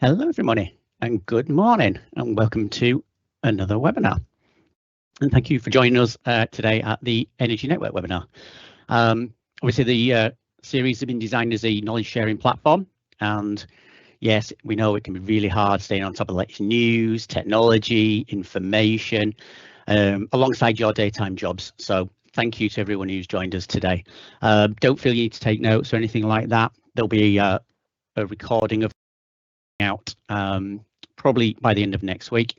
Hello everybody and good morning and welcome to another webinar. And thank you for joining us today at the Energy Network webinar. Obviously the series has been designed as a knowledge sharing platform, and yes, we know it can be really hard staying on top of the latest news, technology, information, alongside your daytime jobs. So thank you to everyone who's joined us today. Don't feel you need to take notes or anything like that. There'll be a recording of out probably by the end of next week,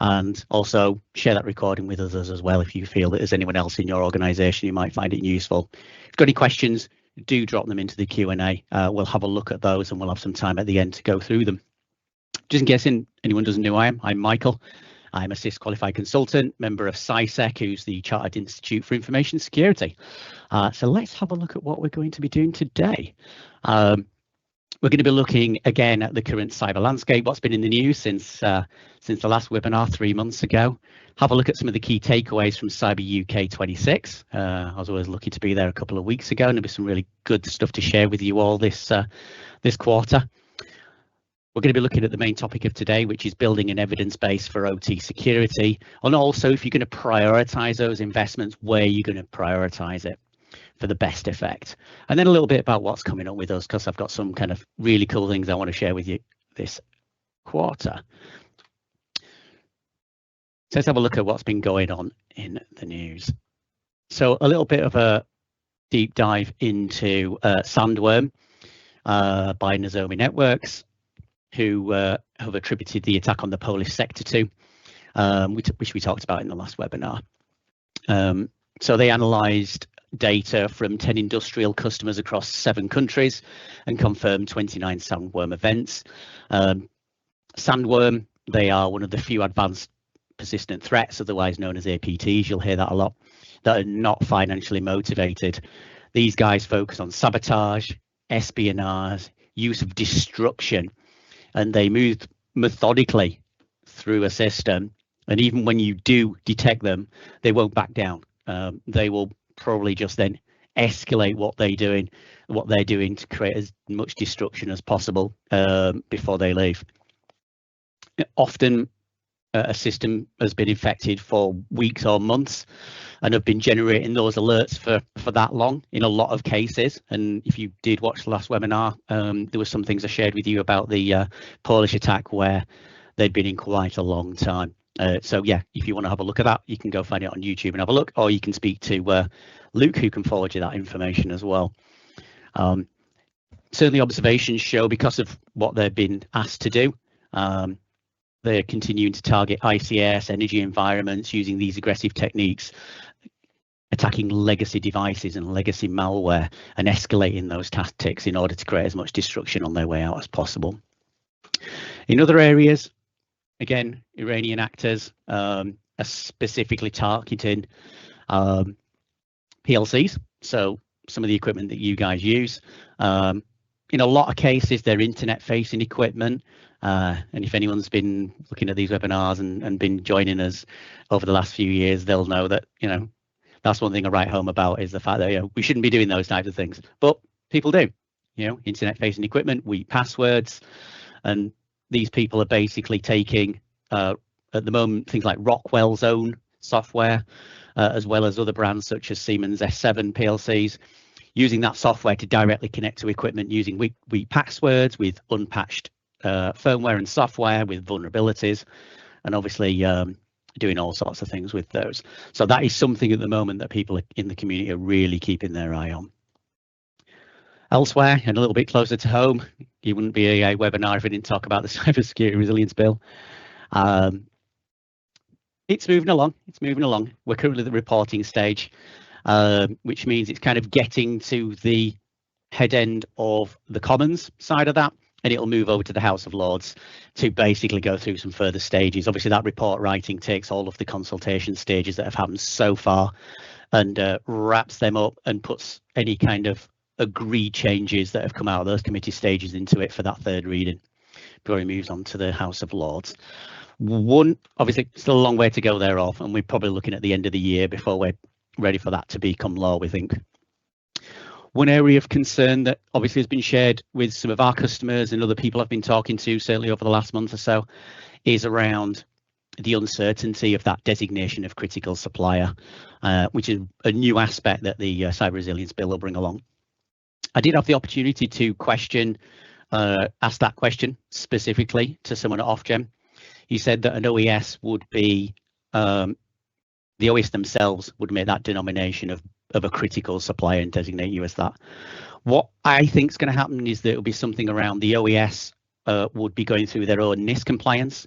and also share that recording with others as well if you feel that there's anyone else in your organization who might find it useful. If you've got any questions, do drop them into the Q&A. We'll have a look at those and we'll have some time at the end to go through them. Just in case anyone doesn't know who I am, I'm Michael. I'm a CIS qualified consultant, member of CISEC, who's the Chartered Institute for Information Security. So let's have a look at what we're going to be doing today. We're going to be looking again at the current cyber landscape, what's been in the news since the last webinar 3 months ago. Have a look at some of the key takeaways from Cyber UK 26. I was always lucky to be there a couple of weeks ago, and there'll be some really good stuff to share with you all this quarter. We're going to be looking at the main topic of today, which is building an evidence base for OT security, and also if you're going to prioritise those investments, where you're going to prioritise it for the best effect. And then a little bit about what's coming up with us, because I've got some kind of really cool things I want to share with you this quarter. So let's have a look at what's been going on in the news. So a little bit of a deep dive into Sandworm by Nozomi Networks, who have attributed the attack on the Polish sector to, which we talked about in the last webinar. So they analysed data from 10 industrial customers across 7 countries and confirmed 29 sandworm events. Sandworm, they are one of the few advanced persistent threats, otherwise known as APTs, you'll hear that a lot, that are not financially motivated. These guys focus on sabotage, espionage, use of destruction, and they move methodically through a system, and even when you do detect them, they won't back down. They will probably just then escalate what they're doing to create as much destruction as possible before they leave. Often a system has been infected for weeks or months and have been generating those alerts for that long in a lot of cases. And if you did watch the last webinar, there were some things I shared with you about the Polish attack where they'd been in quite a long time. So yeah, if you want to have a look at that, you can go find it on YouTube and have a look, or you can speak to Luke, who can forward you that information as well. Certainly observations show, because of what they've been asked to do, they're continuing to target ICS, energy environments, using these aggressive techniques, attacking legacy devices and legacy malware, and escalating those tactics in order to create as much destruction on their way out as possible. In other areas, again, Iranian actors are specifically targeting PLCs, so some of the equipment that you guys use. In a lot of cases, they're internet-facing equipment, and if anyone's been looking at these webinars and been joining us over the last few years, they'll know that, that's one thing I write home about, is the fact that we shouldn't be doing those types of things, but people do. Internet-facing equipment, weak passwords, and these people are basically taking, at the moment, things like Rockwell's own software, as well as other brands such as Siemens S7 PLCs, using that software to directly connect to equipment using weak passwords with unpatched firmware and software with vulnerabilities, and obviously doing all sorts of things with those. So that is something at the moment that people in the community are really keeping their eye on. Elsewhere, and a little bit closer to home, it wouldn't be a webinar if we didn't talk about the cybersecurity resilience bill. It's moving along. We're currently at the reporting stage, which means it's kind of getting to the head end of the Commons side of that, and it'll move over to the House of Lords to basically go through some further stages. Obviously, that report writing takes all of the consultation stages that have happened so far and wraps them up and puts any kind of agreed changes that have come out of those committee stages into it for that third reading before it moves on to the House of Lords. Obviously, still a long way to go there off, and we're probably looking at the end of the year before we're ready for that to become law, we think. One area of concern that obviously has been shared with some of our customers and other people I've been talking to, certainly over the last month or so, is around the uncertainty of that designation of critical supplier, which is a new aspect that the Cyber Resilience Bill will bring along. I did have the opportunity to ask that question specifically to someone at Ofgem. He said that an OES would be, the OES themselves would make that denomination of a critical supplier and designate you as that. What I think is going to happen is that it'll be something around the OES would be going through their own NIST compliance.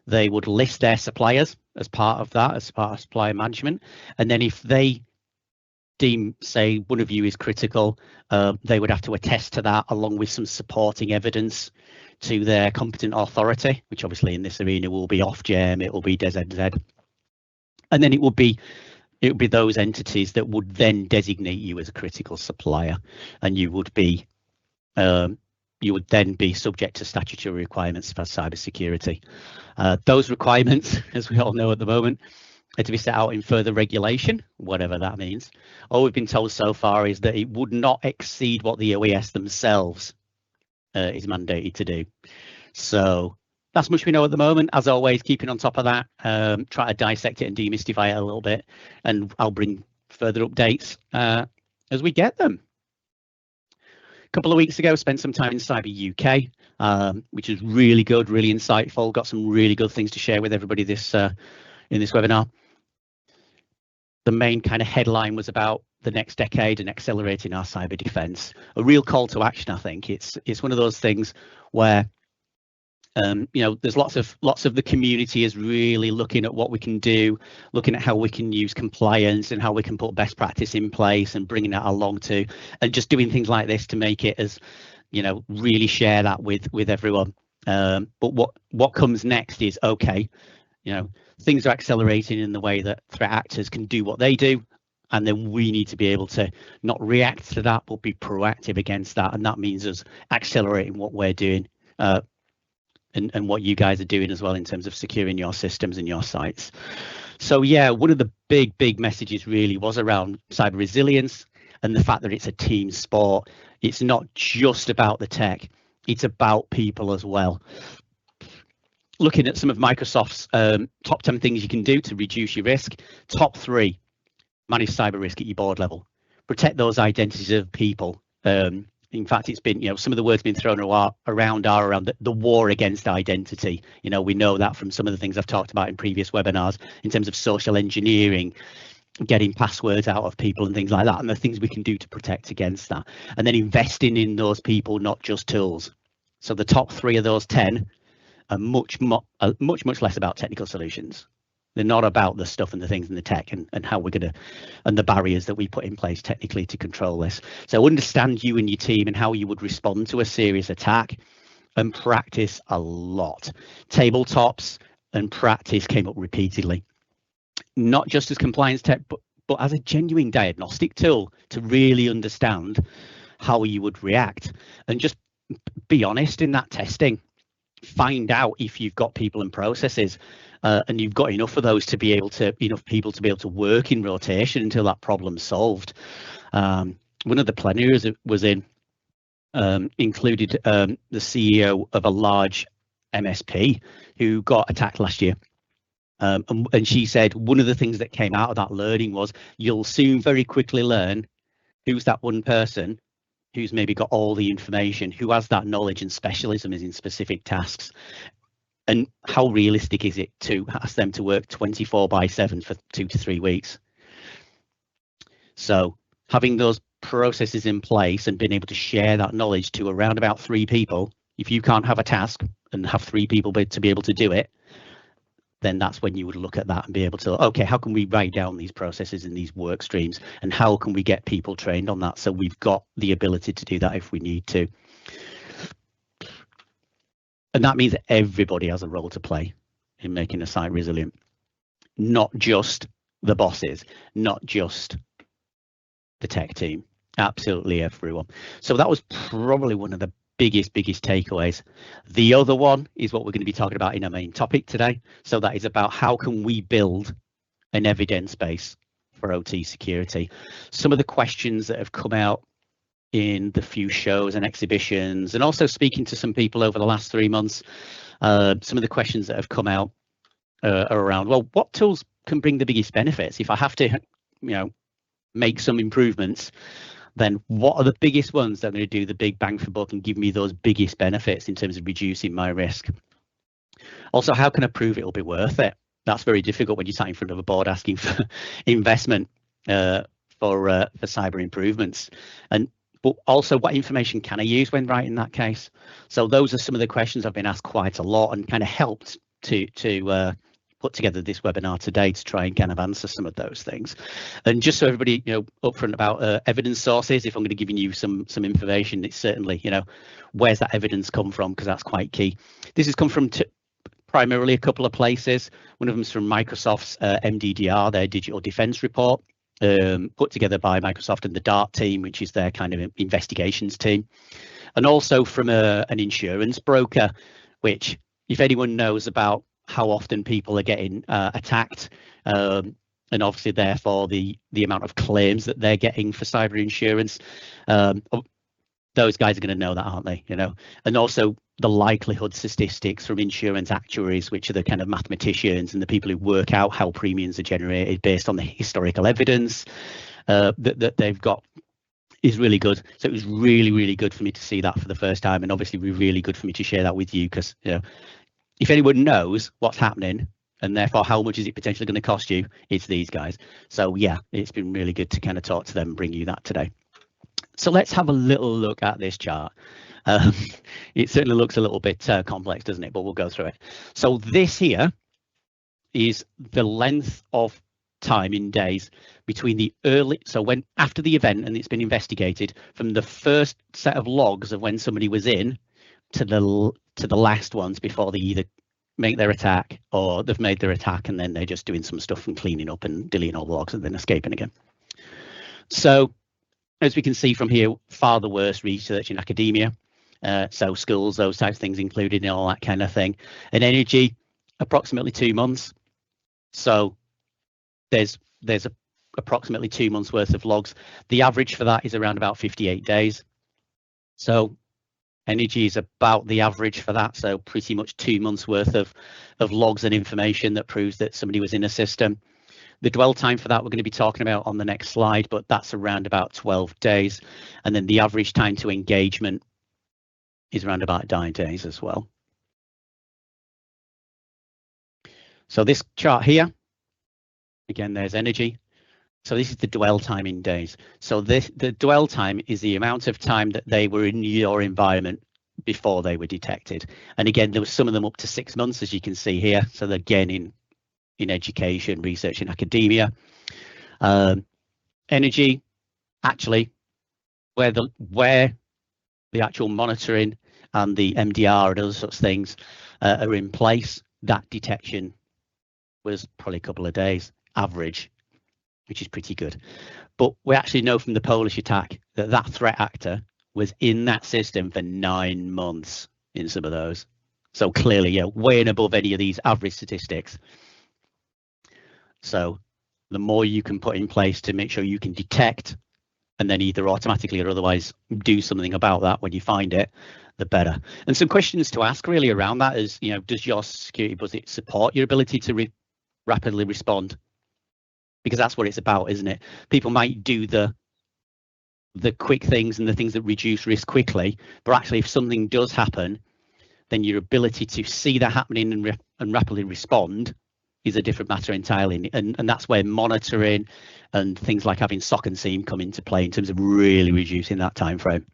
They would list their suppliers as part of that, as part of supplier management. And then if they deem, say, one of you is critical, they would have to attest to that along with some supporting evidence to their competent authority, which obviously in this arena will be Ofgem, it will be DZZ. And then it would be those entities that would then designate you as a critical supplier, and you would then be subject to statutory requirements for cybersecurity. Those requirements, as we all know at the moment, are to be set out in further regulation, whatever that means. All we've been told so far is that it would not exceed what the OES themselves is mandated to do. So that's much we know at the moment. As always, keeping on top of that, try to dissect it and demystify it a little bit, and I'll bring further updates as we get them. A couple of weeks ago, spent some time in Cyber UK, which is really good, really insightful. Got some really good things to share with everybody in this webinar. The main kind of headline was about the next decade and accelerating our cyber defence. A real call to action, I think. It's one of those things where there's lots of the community is really looking at what we can do, looking at how we can use compliance and how we can put best practice in place and bringing that along to, and just doing things like this to make it as, really share that with everyone. But what comes next is, okay, things are accelerating in the way that threat actors can do what they do. And then we need to be able to not react to that, but be proactive against that. And that means us accelerating what we're doing and what you guys are doing as well in terms of securing your systems and your sites. So yeah, one of the big messages really was around cyber resilience and the fact that it's a team sport. It's not just about the tech, it's about people as well. Looking at some of Microsoft's top 10 things you can do to reduce your risk. Top 3, manage cyber risk at your board level. Protect those identities of people. In fact, it's been, some of the words been thrown around the war against identity. We know that from some of the things I've talked about in previous webinars in terms of social engineering, getting passwords out of people and things like that, and the things we can do to protect against that. And then investing in those people, not just tools. So the top 3 of those 10 are much less about technical solutions. They're not about the stuff and the things in the tech and how we're going to, and the barriers that we put in place technically to control this. So understand you and your team and how you would respond to a serious attack, and practice a lot. Tabletops and practice came up repeatedly, not just as compliance tech, but as a genuine diagnostic tool to really understand how you would react, and just be honest in that testing. Find out if you've got people and processes and you've got enough of those to be able to, enough people to be able to work in rotation until that problem's solved. One of the plenaries was included the CEO of a large MSP who got attacked last year. And she said one of the things that came out of that learning was you'll soon very quickly learn who's that one person who's maybe got all the information, who has that knowledge and specialism is in specific tasks, and how realistic is it to ask them to work 24/7 for 2 to 3 weeks. So having those processes in place and being able to share that knowledge to around about 3 people, if you can't have a task and have 3 people to be able to do it, then that's when you would look at that and be able to, okay, how can we write down these processes in these work streams, and how can we get people trained on that so we've got the ability to do that if we need to. And that means that everybody has a role to play in making a site resilient, not just the bosses, not just the tech team, absolutely everyone. So that was probably one of the biggest takeaways. The other one is what we're going to be talking about in our main topic today. So that is about how can we build an evidence base for OT security. Some of the questions that have come out in the few shows and exhibitions, and also speaking to some people over the last 3 months. Some of the questions that have come out are around, well, what tools can bring the biggest benefits? If I have to, make some improvements, then what are the biggest ones that are going to do the big bang for buck and give me those biggest benefits in terms of reducing my risk? Also, how can I prove it'll be worth it? That's very difficult when you're sat in front of a board asking for investment for cyber improvements. But also, what information can I use when writing that case? So those are some of the questions I've been asked quite a lot, and kind of helped to put together this webinar today to try and kind of answer some of those things. And just so everybody, upfront about evidence sources, if I'm going to give you some information, it's certainly, where's that evidence come from, because that's quite key. This has come from primarily a couple of places. One of them is from Microsoft's MDDR, their digital defense report, put together by Microsoft and the DART team, which is their kind of investigations team, and also from an insurance broker, which, if anyone knows about how often people are getting attacked, and obviously therefore the amount of claims that they're getting for cyber insurance, those guys are going to know that, aren't they? And also the likelihood statistics from insurance actuaries, which are the kind of mathematicians and the people who work out how premiums are generated based on the historical evidence that they've got, is really good. So it was really, really good for me to see that for the first time, and obviously really good for me to share that with you, because if anyone knows what's happening and therefore how much is it potentially going to cost you, it's these guys. So yeah, it's been really good to kind of talk to them and bring you that today. So let's have a little look at this chart. It certainly looks a little bit complex, doesn't it? But we'll go through it. So this here is the length of time in days between the after the event and it's been investigated, from the first set of logs of when somebody was in to the last ones before they either make their attack or they've made their attack and then they're just doing some stuff and cleaning up and deleting all the logs and then escaping again. So as we can see from here, far the worst research in academia, so schools, those types of things included in all that kind of thing. And energy, approximately 2 months. So there's approximately 2 months worth of logs. The average for that is around about 58 days. So energy is about the average for that, so pretty much 2 months worth of logs and information that proves that somebody was in a system. The dwell time for that we're going to be talking about on the next slide, but that's around about 12 days. And then the average time to engagement is around about 9 days as well. So this chart here, again, there's energy. So this is the dwell time in days. So the dwell time is the amount of time that they were in your environment before they were detected. And again, there was some of them up to 6 months, as you can see here. So again, in education, research, and academia. Energy, actually, where the actual monitoring and the MDR and other such things are in place, that detection was probably a couple of days average, which is pretty good. But we actually know from the Polish attack that that threat actor was in that system for 9 months in some of those. So clearly, yeah, way and above any of these average statistics. So the more you can put in place to make sure you can detect and then either automatically or otherwise do something about that when you find it, the better. And some questions to ask really around that is, does your security budget support your ability to rapidly respond? Because that's what it's about, isn't it? People might do the quick things and the things that reduce risk quickly, but actually if something does happen, then your ability to see that happening and rapidly respond is a different matter entirely. And that's where monitoring and things like having SOC and SIEM come into play in terms of really reducing that time frame.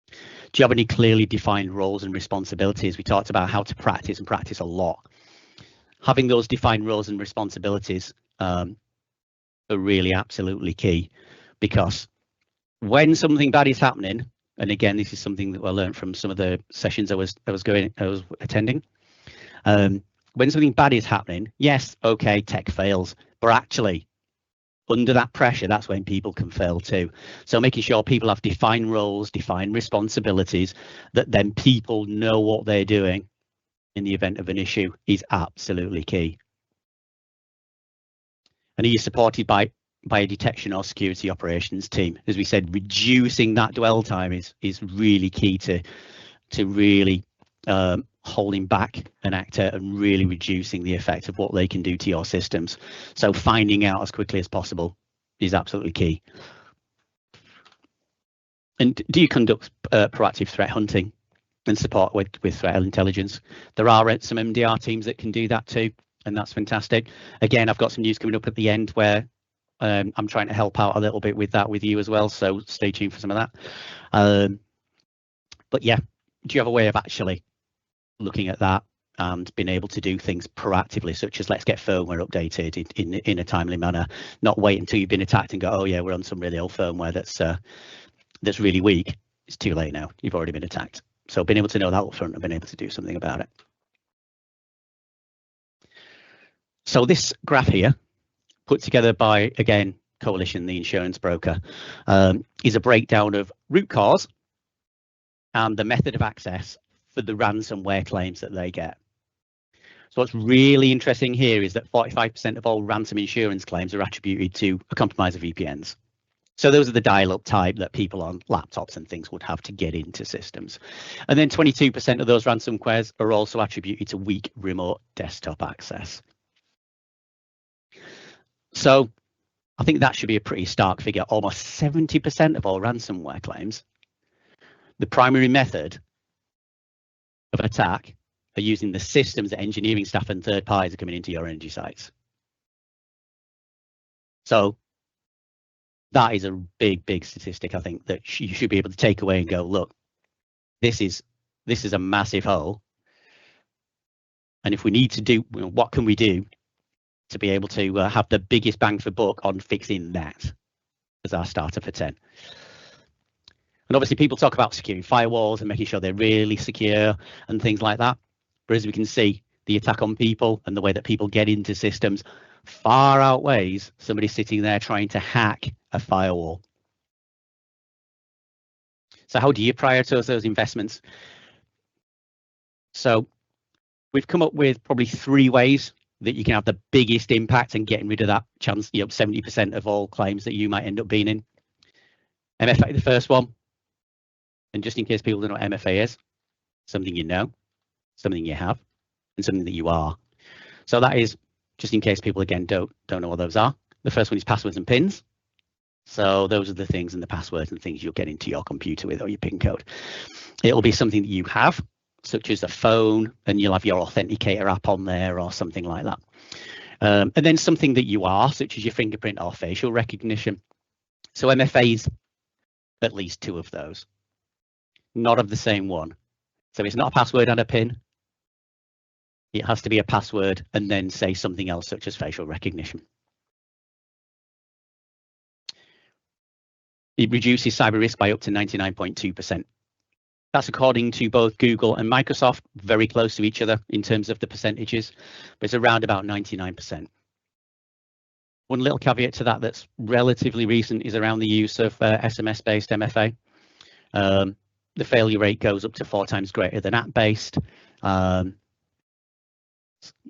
Do you have any clearly defined roles and responsibilities? We talked about how to practice and practice a lot. Having those defined roles and responsibilities are really absolutely key, because when something bad is happening, and again, this is something that I learned from some of the sessions I was attending. When something bad is happening, yes, okay, tech fails, but actually under that pressure, that's when people can fail too. So making sure people have defined roles, defined responsibilities, that then people know what they're doing in the event of an issue is absolutely key. And are you supported by by a detection or security operations team. As we said, reducing that dwell time is really key to really holding back an actor and really reducing the effect of what they can do to your systems. So finding out as quickly as possible is absolutely key. And do you conduct proactive threat hunting and support with threat intelligence? There are some MDR teams that can do that too, and that's fantastic. Again, I've got some news coming up at the end where I'm trying to help out a little bit with that with you as well, so stay tuned for some of that. But yeah, do you have a way of actually looking at that and being able to do things proactively, such as let's get firmware updated in a timely manner, not wait until you've been attacked and go, oh yeah, we're on some really old firmware that's really weak. It's too late now, you've already been attacked. So being able to know that up front and being able to do something about it. So this graph here, put together by, again, Coalition, the insurance broker, is a breakdown of root cause and the method of access for the ransomware claims that they get. So what's really interesting here is that 45% of all ransom insurance claims are attributed to a compromise of VPNs. So those are the dial-up type that people on laptops and things would have to get into systems. And then 22% of those ransomwares are also attributed to weak remote desktop access. So I think that should be a pretty stark figure. Almost 70% of all ransomware claims, the primary method of attack are using the systems that engineering staff and third parties are coming into your energy sites. So that is a big statistic, I think, that you should be able to take away and go, look, this is a massive hole. And if we need to do, what can we do to be able to have the biggest bang for buck on fixing that as our starter for 10. And obviously people talk about securing firewalls and making sure they're really secure and things like that. But as we can see, the attack on people and the way that people get into systems far outweighs somebody sitting there trying to hack a firewall. So how do you prioritize those investments? So we've come up with probably 3 ways that you can have the biggest impact and getting rid of that chance, 70% of all claims that you might end up being in. MFA, the first one. And just in case people don't know what MFA is, something you know, something you have, and something that you are. So that is, just in case people again don't know what those are. The first one is passwords and pins. So those are the things and the passwords and things you'll get into your computer with or your PIN code. It'll be something that you have, such as a phone, and you'll have your authenticator app on there or something like that. And then something that you are, such as your fingerprint or facial recognition. So MFA is at least 2 of those, not of the same one. So it's not a password and a PIN. It has to be a password and then say something else, such as facial recognition. It reduces cyber risk by up to 99.2%. That's according to both Google and Microsoft, very close to each other in terms of the percentages, but it's around about 99%. One little caveat to that that's relatively recent is around the use of SMS-based MFA. The failure rate goes up to 4 times greater than app-based,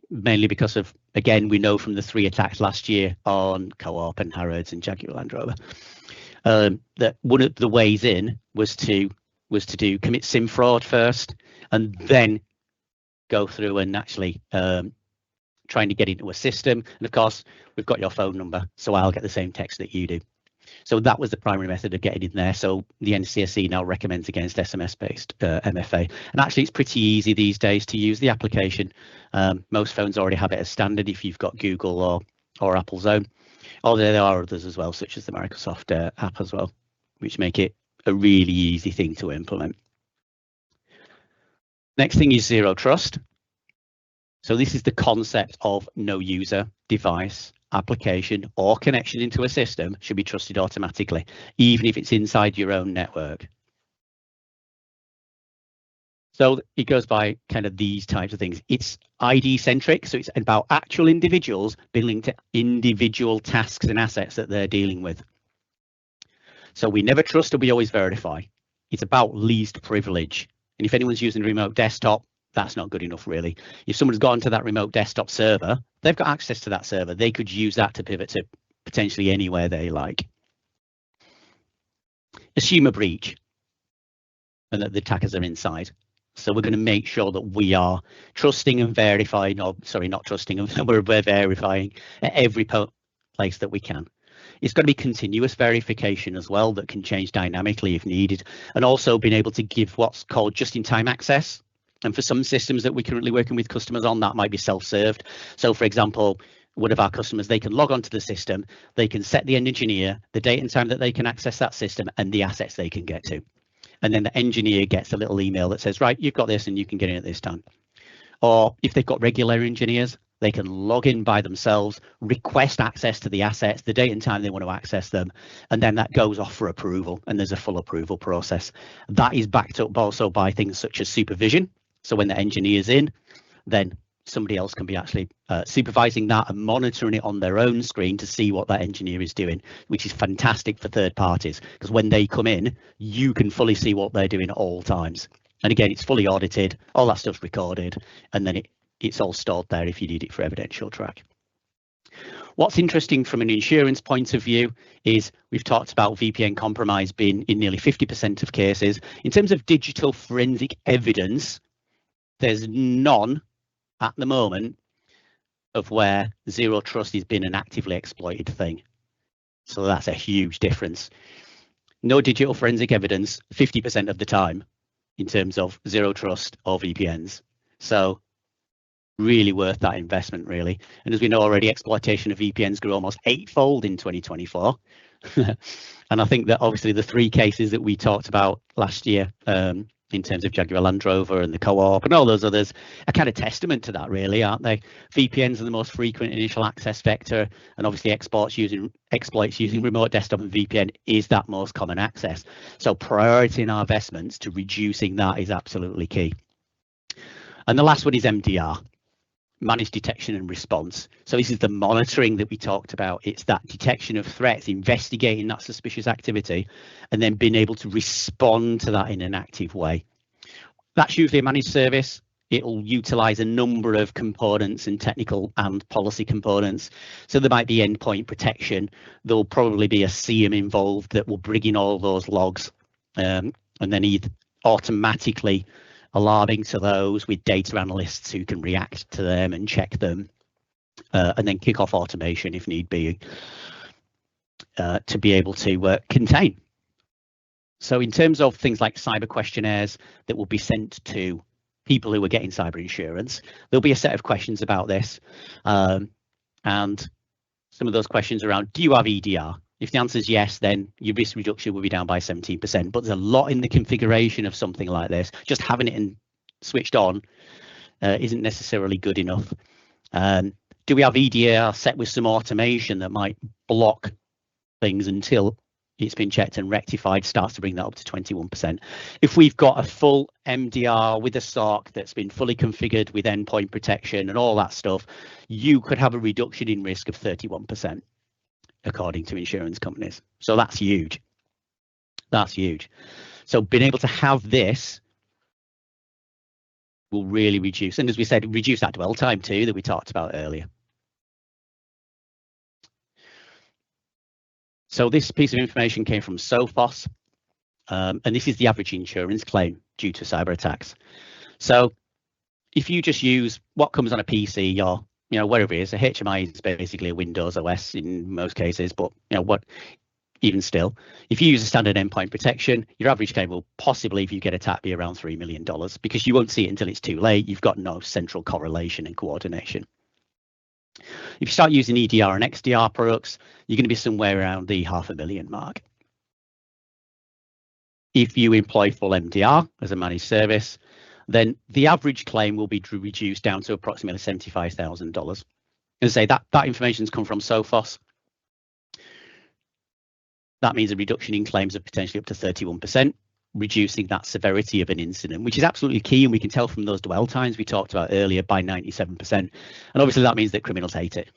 mainly because of, again, we know from the 3 attacks last year on Co-op and Harrods and Jaguar Land Rover, that one of the ways in was to do commit SIM fraud first and then go through and actually trying to get into a system. And of course, we've got your phone number, so I'll get the same text that you do. So that was the primary method of getting in there. So the NCSC now recommends against SMS-based MFA. And actually, it's pretty easy these days to use the application. Most phones already have it as standard if you've got Google or Apple's own. Although there are others as well, such as the Microsoft app as well, which make it a really easy thing to implement. Next thing is zero trust. So this is the concept of no user, device, application or connection into a system should be trusted automatically, even if it's inside your own network. So it goes by kind of these types of things. It's ID centric, so it's about actual individuals being linked to individual tasks and assets that they're dealing with. So we never trust and we always verify. It's about least privilege. And if anyone's using a remote desktop, that's not good enough, really. If someone's gone to that remote desktop server, they've got access to that server. They could use that to pivot to potentially anywhere they like. Assume a breach and that the attackers are inside. So we're going to make sure that we are trusting and verifying, or sorry, not trusting, and we're verifying at every place that we can. It's going to be continuous verification as well that can change dynamically if needed, and also being able to give what's called just-in-time access. And for some systems that we're currently working with customers on, that might be self-served. So for example, one of our customers, they can log onto the system, they can set the end engineer, the date and time that they can access that system, and the assets they can get to. And then the engineer gets a little email that says, right, you've got this and you can get in at this time. Or if they've got regular engineers, they can log in by themselves, request access to the assets, the date and time they want to access them, and then that goes off for approval, and there's a full approval process. That is backed up also by things such as supervision. So when the engineer's in, then somebody else can be actually supervising that and monitoring it on their own screen to see what that engineer is doing, which is fantastic for third parties, because when they come in, you can fully see what they're doing at all times. And again, it's fully audited, all that stuff's recorded, and then it's all stored there if you need it for evidential track. What's interesting from an insurance point of view is we've talked about VPN compromise being in nearly 50% of cases. In terms of digital forensic evidence, there's none at the moment of where zero trust has been an actively exploited thing. So that's a huge difference. No digital forensic evidence 50% of the time in terms of zero trust or VPNs. So really worth that investment, really. And as we know already, exploitation of VPNs grew almost 8-fold in 2024. And I think that obviously the 3 cases that we talked about last year in terms of Jaguar Land Rover and the Co-op and all those others are kind of testament to that, really, aren't they? VPNs are the most frequent initial access vector, and obviously exploits using remote desktop and VPN is that most common access. So priority in our investments to reducing that is absolutely key. And the last one is MDR, managed detection and response. So this is the monitoring that we talked about. It's that detection of threats, investigating that suspicious activity, and then being able to respond to that in an active way. That's usually a managed service. It'll utilize a number of components and technical and policy components. So there might be endpoint protection. There'll probably be a CM involved that will bring in all those logs and then either automatically alarming to those with data analysts who can react to them and check them, and then kick off automation if need be, to be able to contain. So in terms of things like cyber questionnaires that will be sent to people who are getting cyber insurance, there'll be a set of questions about this. And some of those questions around, do you have EDR? If the answer is yes, then your risk reduction will be down by 17%. But there's a lot in the configuration of something like this. Just having it switched on isn't necessarily good enough. Do we have EDR set with some automation that might block things until it's been checked and rectified? Starts to bring that up to 21%. If we've got a full MDR with a SOC that's been fully configured with endpoint protection and all that stuff, you could have a reduction in risk of 31%. According to insurance companies. So that's huge. That's huge. So being able to have this will really reduce, and as we said, reduce that dwell time too that we talked about earlier. So this piece of information came from Sophos, and this is the average insurance claim due to cyber attacks. So if you just use what comes on a PC or wherever it is, a HMI is basically a Windows OS in most cases, but even still, if you use a standard endpoint protection, your average claim will possibly, if you get attacked, be around $3 million because you won't see it until it's too late. You've got no central correlation and coordination. If you start using EDR and XDR products, you're going to be somewhere around the $500,000 mark. If you employ full MDR as a managed service, then the average claim will be reduced down to approximately $75,000. And say that information's come from Sophos. That means a reduction in claims of potentially up to 31%, reducing that severity of an incident, which is absolutely key. And we can tell from those dwell times we talked about earlier by 97%. And obviously that means that criminals hate it.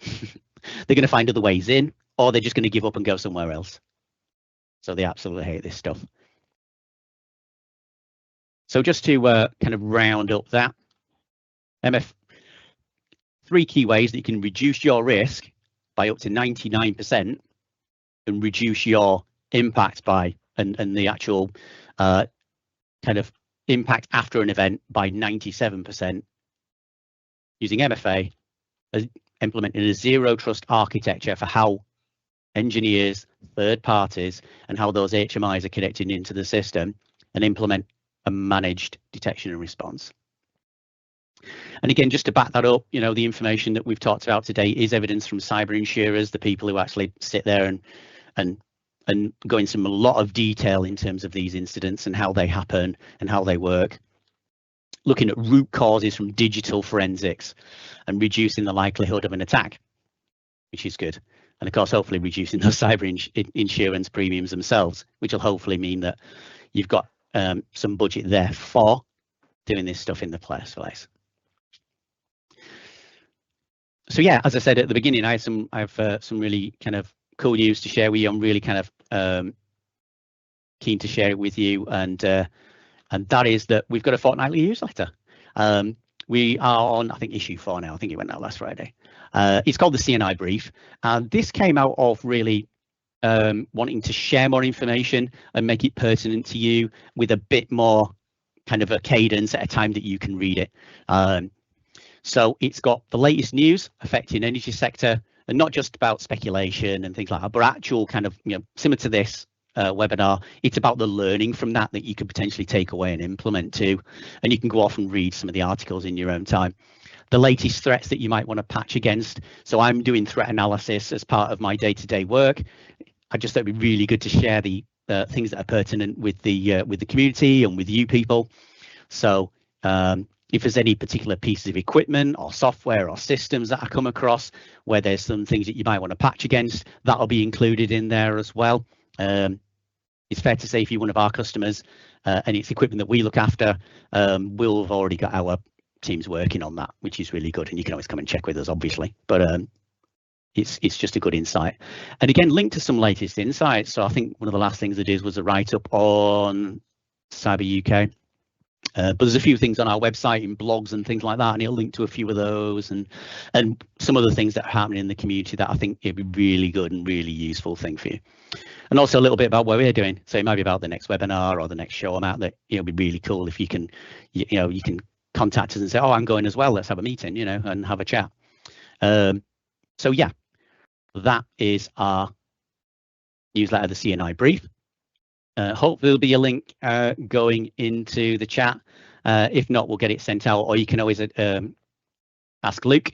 They're going to find other ways in, or they're just going to give up and go somewhere else. So they absolutely hate this stuff. So just to kind of round up that, MF, 3 key ways that you can reduce your risk by up to 99% and reduce your impact by and the actual kind of impact after an event by 97% using MFA, implementing a zero trust architecture for how engineers, third parties, and how those HMIs are connected into the system, and implement a managed detection and response. And again, just to back that up, you know, the information that we've talked about today is evidence from cyber insurers, the people who actually sit there and go into a lot of detail in terms of these incidents and how they happen and how they work. Looking at root causes from digital forensics and reducing the likelihood of an attack, which is good. And of course, hopefully reducing those cyber insurance premiums themselves, which will hopefully mean that you've got some budget there for doing this stuff in the first place. So yeah, as I said at the beginning, I have some really kind of cool news to share with you. I'm really kind of keen to share it with you, and that is that we've got a fortnightly newsletter. We are on, I think, issue 4 now. I think it went out last Friday. It's called the CNI Brief. This came out of really wanting to share more information and make it pertinent to you with a bit more kind of a cadence at a time that you can read it. So it's got the latest news affecting energy sector, and not just about speculation and things like that, but actual kind of, you know, similar to this webinar, it's about the learning from that you could potentially take away and implement too. And you can go off and read some of the articles in your own time. The latest threats that you might want to patch against. So I'm doing threat analysis as part of my day-to-day work. I just thought it'd be really good to share the things that are pertinent with the community and with you people. So if there's any particular pieces of equipment or software or systems that I come across where there's some things that you might want to patch against, that'll be included in there as well. It's fair to say if you're one of our customers and it's equipment that we look after, we'll have already got our teams working on that, which is really good. And you can always come and check with us, obviously, but it's just a good insight. And again, linked to some latest insights. So I think one of the last things I did was a write-up on Cyber UK. But there's a few things on our website in blogs and things like that, and it'll link to a few of those and some other things that are happening in the community that I think it'd be really good and really useful thing for you. And also a little bit about what we're doing. So it might be about the next webinar or the next show I'm at that it'll be really cool if you can, you can contact us and say, oh, I'm going as well. Let's have a meeting, and have a chat. So yeah, that is our newsletter, the CNI Brief. Hopefully there'll be a link going into the chat. If not, we'll get it sent out, or you can always ask Luke,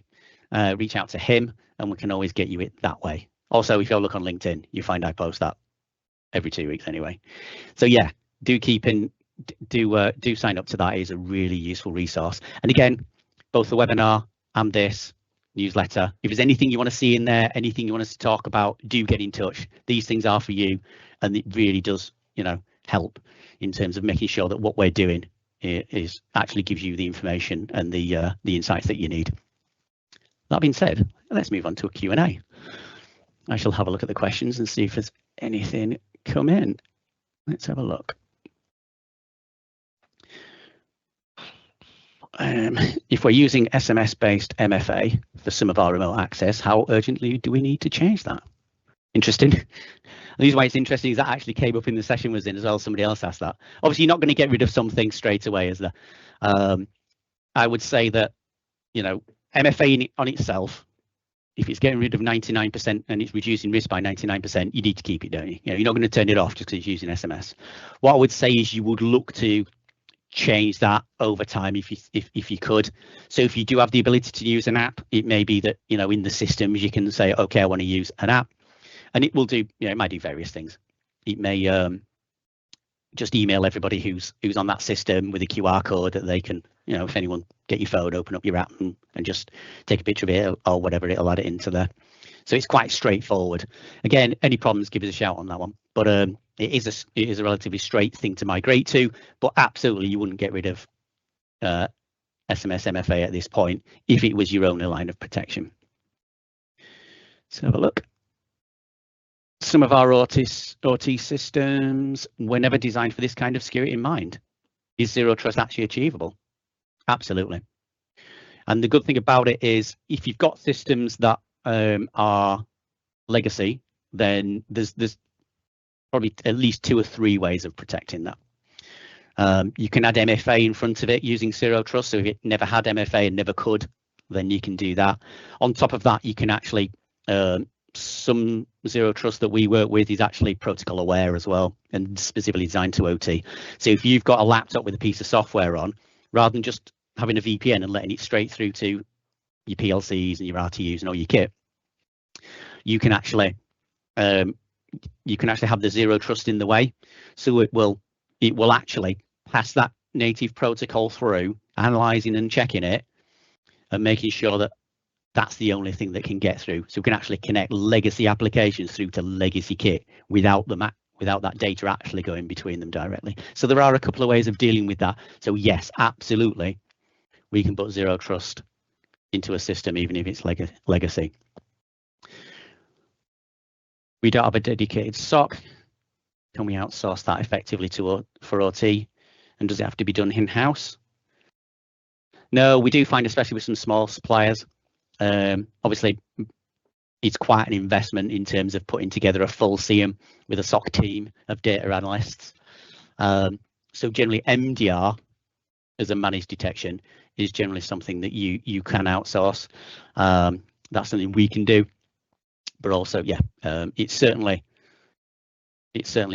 reach out to him, and we can always get you it that way. Also, if you look on LinkedIn, you find I post that every 2 weeks anyway. So yeah, do sign up to that. It is a really useful resource. And again, both the webinar and this newsletter, if there's anything you want to see in there, anything you want us to talk about, do get in touch. These things are for you, and it really does help in terms of making sure that what we're doing is actually gives you the information and the insights that you need. That being said, let's move on to a Q&A. I shall have a look at the questions and see if there's anything come in. Let's have a look. If we're using SMS-based MFA for some of our remote access, how urgently do we need to change that? Interesting. The reason why it's interesting is that actually came up in the session was in as well. Somebody else asked that. Obviously, you're not going to get rid of something straight away, is there? I would say that, MFA on itself, if it's getting rid of 99% and it's reducing risk by 99%, you need to keep it, don't you? You're not going to turn it off just because it's using SMS. What I would say is you would look to change that over time if you could. So if you do have the ability to use an app, it may be that in the systems you can say, okay, I want to use an app, and it will do. It might do various things. It may just email everybody who's on that system with a QR code that they can, if anyone get your phone, open up your app and just take a picture of it or whatever, it'll add it into there. So it's quite straightforward. Again, any problems, give us a shout on that one. But it is a relatively straight thing to migrate to. But absolutely, you wouldn't get rid of SMS MFA at this point if it was your only line of protection. Let's have a look. Some of our OT systems were never designed for this kind of security in mind. Is zero trust actually achievable? Absolutely. And the good thing about it is if you've got systems that are legacy, then there's probably at least 2 or 3 ways of protecting that. You can add MFA in front of it using zero trust. So if it never had MFA and never could, then you can do that. On top of that, you can actually, some zero trust that we work with is actually protocol aware as well, and specifically designed to OT. So if you've got a laptop with a piece of software on, rather than just having a VPN and letting it straight through to your PLCs and your RTUs and all your kit, you can actually have the zero trust in the way. So it will actually pass that native protocol through, analyzing and checking it, and making sure that that's the only thing that can get through. So we can actually connect legacy applications through to legacy kit without that data actually going between them directly. So there are a couple of ways of dealing with that. So yes, absolutely, we can put zero trust into a system even if it's legacy. We don't have a dedicated SOC. Can we outsource that effectively for OT? And does it have to be done in-house? No, we do find, especially with some small suppliers, obviously it's quite an investment in terms of putting together a full SIEM with a SOC team of data analysts. So generally MDR as a managed detection is generally something that you can outsource. That's something we can do, but also, yeah, it's certainly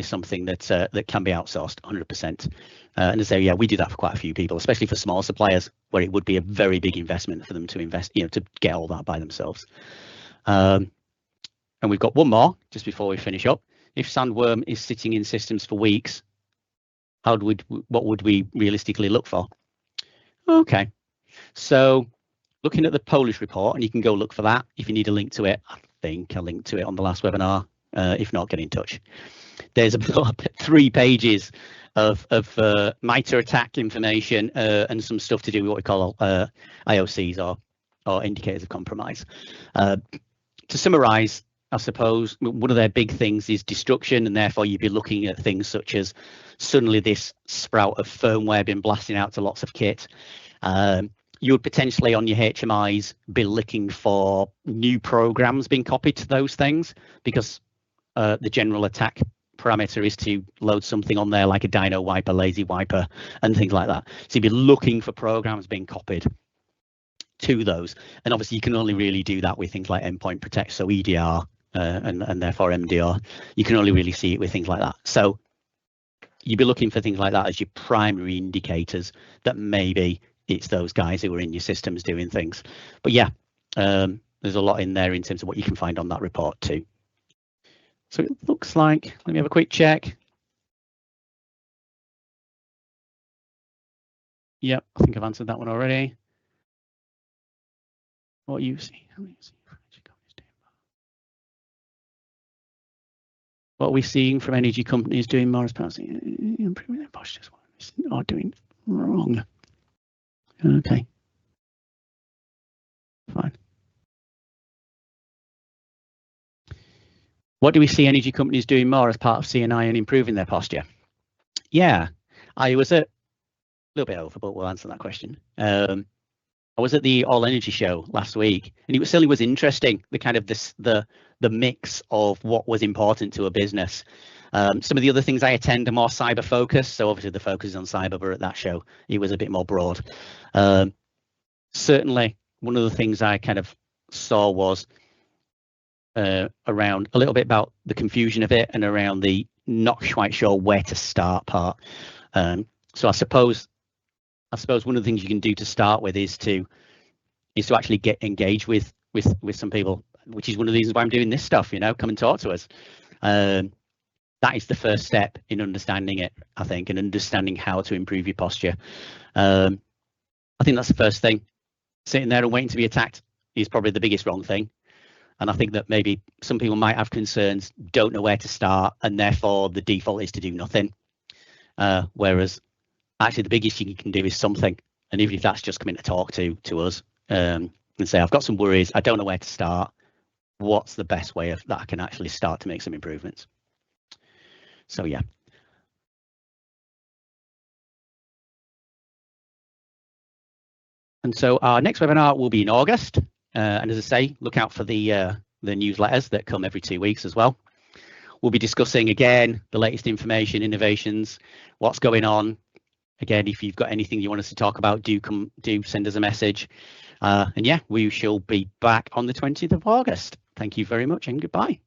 something that can be outsourced 100%. And so, yeah, we do that for quite a few people, especially for small suppliers, where it would be a very big investment for them to invest, to get all that by themselves. And we've got one more just before we finish up. If Sandworm is sitting in systems for weeks, what would we realistically look for? Okay, so looking at the Polish report, and you can go look for that if you need a link to it. I think I linked to it on the last webinar. If not, get in touch. There's about 3 pages of MITRE attack information and some stuff to do with what we call IOCs or indicators of compromise. To summarize, I suppose one of their big things is destruction, and therefore you'd be looking at things such as suddenly this sprout of firmware being blasting out to lots of kit. You would potentially on your HMIs be looking for new programs being copied to those things, because the general attack parameter is to load something on there like a dyno wiper, lazy wiper, and things like that. So you'd be looking for programs being copied to those. And obviously you can only really do that with things like endpoint protect, so EDR and therefore MDR. You can only really see it with things like that. So you'd be looking for things like that as your primary indicators that maybe it's those guys who are in your systems doing things. But yeah, there's a lot in there in terms of what you can find on that report too. So it looks like, let me have a quick check. Yep, I think I've answered that one already. What you see? What are we seeing from energy companies doing more as part of improving their postures? What are doing wrong? Okay, fine. What do we see energy companies doing more as part of CNI and improving their posture? Yeah, I was a little bit over, but we'll answer that question. I was at the All Energy show last week, and it certainly was interesting, the kind of the mix of what was important to a business. Some of the other things I attend are more cyber focused, so obviously the focus is on cyber, but at that show it was a bit more broad. Certainly one of the things I kind of saw was around a little bit about the confusion of it and around the not quite sure where to start part. So I suppose one of the things you can do to start with is to actually get engaged with some people, which is one of the reasons why I'm doing this stuff. Come and talk to us. That is the first step in understanding it, I think, and understanding how to improve your posture. I think that's the first thing. Sitting there and waiting to be attacked is probably the biggest wrong thing. And I think that maybe some people might have concerns, don't know where to start, and therefore the default is to do nothing. Whereas actually the biggest thing you can do is something. And even if that's just coming to talk to us and say, I've got some worries, I don't know where to start. What's the best way that I can actually start to make some improvements? So yeah. And so our next webinar will be in August. And as I say, look out for the the newsletters that come every 2 weeks as well. We'll be discussing again the latest information, innovations, what's going on. Again, if you've got anything you want us to talk about, do send us a message. And yeah, we shall be back on the 20th of August. Thank you very much and goodbye.